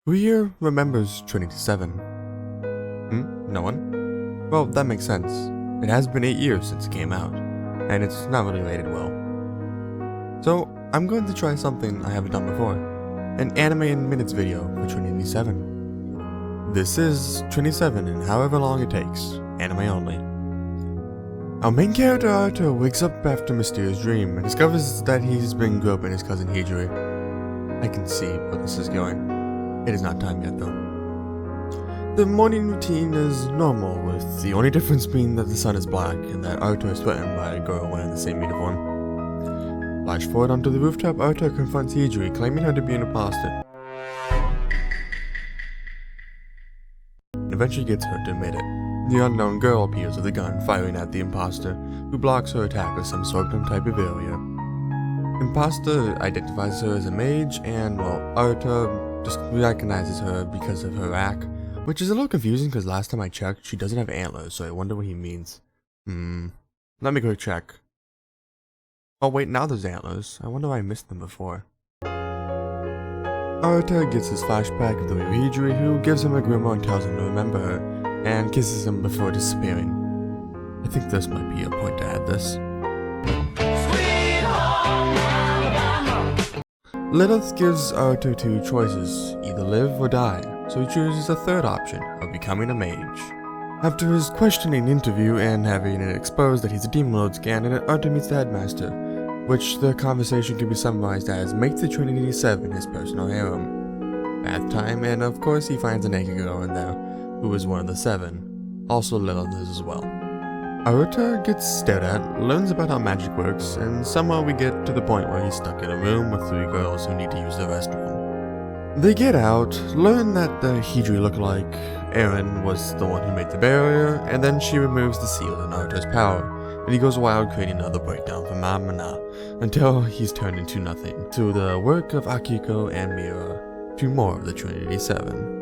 Who here remembers Trinity 7? No one? Well, that makes sense. It has been 8 years since it came out, and it's not really rated well. So, I'm going to try something I haven't done before. An anime in minutes video for Trinity 7. This is Trinity 7 in however long it takes, anime only. Our main character Arthur wakes up after a mysterious dream and discovers that he's been groping his cousin Hijiri. I can see where this is going. It is not time yet though. The morning routine is normal, with the only difference being that the sun is black and that Arthur is threatened by a girl wearing the same uniform. Flash forward onto the rooftop, Arthur confronts Hijiri, claiming her to be an imposter. And eventually gets her to admit it. The unknown girl appears with a gun, firing at the imposter, who blocks her attack with some sorghum type of area. Imposter identifies her as a mage, and, well, Arthur just recognizes her because of her act, which is a little confusing because last time I checked, she doesn't have antlers, so I wonder what he means. Let me go check. Oh wait, now there's antlers. I wonder why I missed them before. Arthur gets his flashback of the Hijiri, who gives him a grimoire and tells him to remember her, and kisses him before disappearing. I think this might be a point to add this. Lilith gives Arthur two choices, either live or die, so he chooses a third option of becoming a mage. After his questioning interview and having it exposed that he's a Demon Lord's candidate, Arthur meets the headmaster, which the conversation can be summarized as make the Trinity 7 his personal harem. Bath time, and of course he finds a naked girl in there, who is one of the 7. Also Lilith is as well. Arthur gets stared at, learns about how magic works, and somehow we get to the point where he's stuck in a room with 3 girls who need to use the restroom. They get out, learn that the Hijiri lookalike, Erin, was the one who made the barrier, and then she removes the seal in Arthur's power, and he goes wild creating another breakdown for Mamana, until he's turned into nothing, through the work of Akiko and Mira, 2 more of the Trinity 7.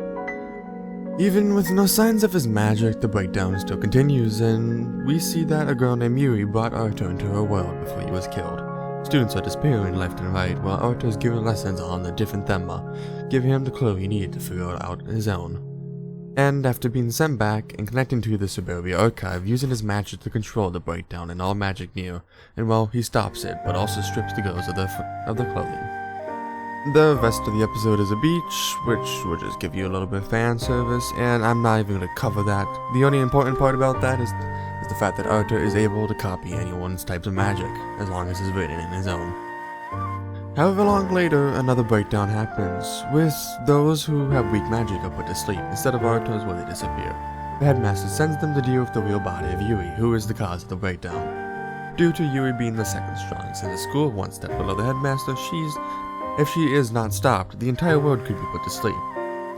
Even with no signs of his magic, the breakdown still continues, and we see that a girl named Yuri brought Arthur into her world before he was killed. Students are disappearing left and right, while Arthur is giving lessons on the different themma, giving him the clue he needed to figure it out on his own. And after being sent back and connecting to the Suburbia archive, using his magic to control the breakdown and all magic near, and well, he stops it, but also strips the girls of their clothing. The rest of the episode is a beach, which will just give you a little bit of fan service, and I'm not even going to cover that. The only important part about that is the fact that Arthur is able to copy anyone's types of magic, as long as it's written in his own. However long later, another breakdown happens, with those who have weak magic are put to sleep, instead of Arthur's where they disappear. The headmaster sends them to deal with the real body of Yuri, who is the cause of the breakdown. Due to Yuri being the second strongest in the school, 1 step below the headmaster, if she is not stopped, the entire world could be put to sleep.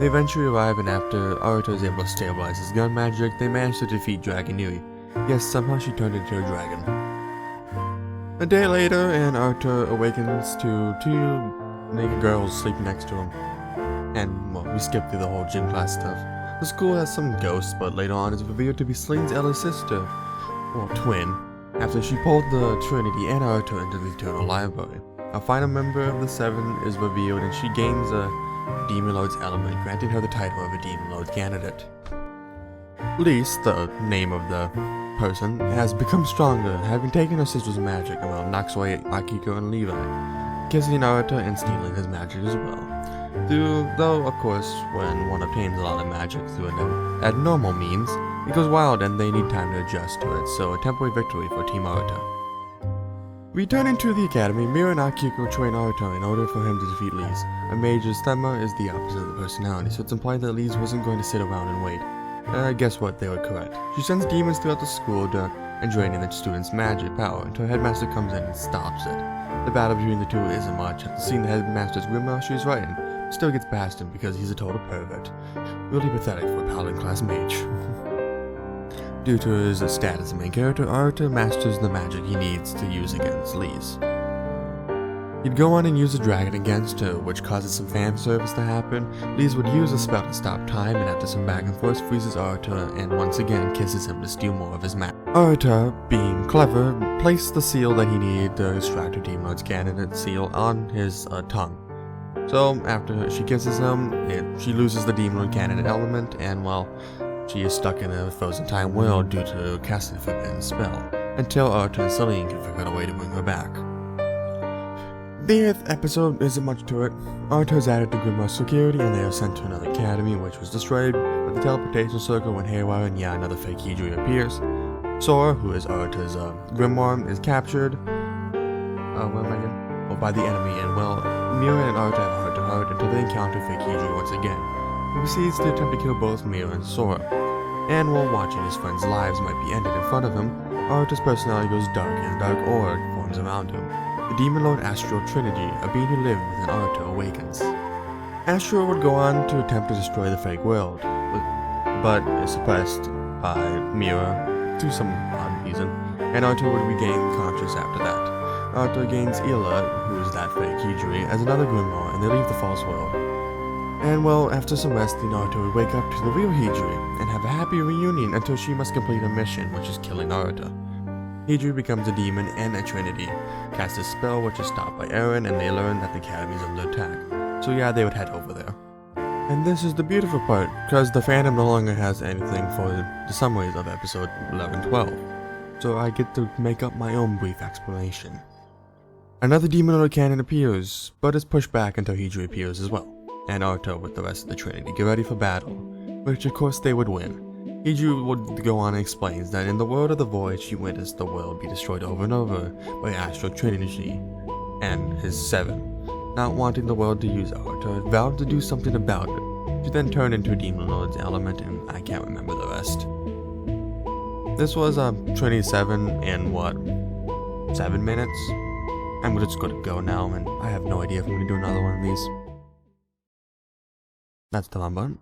They eventually arrive, and after Arthur is able to stabilize his gun magic, they manage to defeat Dragon Yuri. Yes, somehow she turned into a dragon. A day later, and Arthur awakens to 2 naked girls sleeping next to him. And, well, we skip through the whole gym class stuff. The school has some ghosts, but later on is revealed to be Celine's elder sister, or twin, after she pulled the Trinity and Arthur into the Eternal Library. A final member of the 7 is revealed, and she gains a Demon Lord's element, granting her the title of a Demon Lord candidate. Lise, the name of the person, has become stronger, having taken her sister's magic and well knocks away Akiko and Levi, kissing Arthur and stealing his magic as well. Though, of course, when one obtains a lot of magic through an abnormal means, it goes wild and they need time to adjust to it, so a temporary victory for Team Arthur. Returning to the academy, Mira and Akiko train Arthur in order for him to defeat Lise. A mage's themma is the opposite of the personality, so it's implied that Lise wasn't going to sit around and wait. Guess what, they were correct. She sends demons throughout the school and draining the students' magic power until her headmaster comes in and stops it. The battle between the two isn't much. After seeing the headmaster's grimoire she's writing, still gets past him because he's a total pervert. Really pathetic for a paladin class mage. Due to his status as main character, Arthur masters the magic he needs to use against Lise. He'd go on and use a dragon against her, which causes some fan service to happen. Lise would use a spell to stop time, and after some back and forth, freezes Arthur and once again kisses him to steal more of his magic. Arthur, being clever, placed the seal that he needed to extract a Demon Lord's candidate seal on his tongue. So after she kisses him, she loses the demon cannon element, and well, she is stuck in a frozen time world due to casting a forbidden spell, until Naruto and Celine can figure out a way to bring her back. The 8th episode isn't much to it. Naruto is added to Grimoire's security and they are sent to another academy which was destroyed, but the teleportation circle went haywire and another fake Hijui appears. Sora, who is Naruto's Grimoire, is captured by the enemy, and well, Mira and Naruto have heart-to-heart until they encounter fake Hijui once again. He proceeds to attempt to kill both Mira and Sora, and while watching his friends' lives might be ended in front of him, Naruto's personality goes dark and a dark aura forms around him. The Demon Lord Astral Trinity, a being who lived within Naruto, awakens. Astral would go on to attempt to destroy the fake world, but is suppressed by Mira to some odd reason, and Naruto would regain conscience after that. Naruto gains Ila, who is that fake Hijui, as another Grimoire, and they leave the false world. And well, after some resting, Naruto would wake up to the real Hijui, and have a happy reunion until she must complete a mission, which is killing Naruto. Hijui becomes a demon and a Trinity, casts a spell which is stopped by Eren, and they learn that the academy is under attack. So yeah, they would head over there. And this is the beautiful part, because the fandom no longer has anything for the summaries of episode 11-12. So I get to make up my own brief explanation. Another demon Lord cannon appears, but is pushed back until Hijui appears as well, and Naruto with the rest of the Trinity get ready for battle, which of course they would win. Hijui would go on and explains that in the world of the void she witnessed the world be destroyed over and over by Astral Trinity and his 7. Not wanting the world to use Naruto, vowed to do something about it. She then turned into a Demon Lord's element, and I can't remember the rest. This was 27 in what, 7 minutes? I'm just gonna go now, and I have no idea if I'm gonna do another one of these. That's the fun button.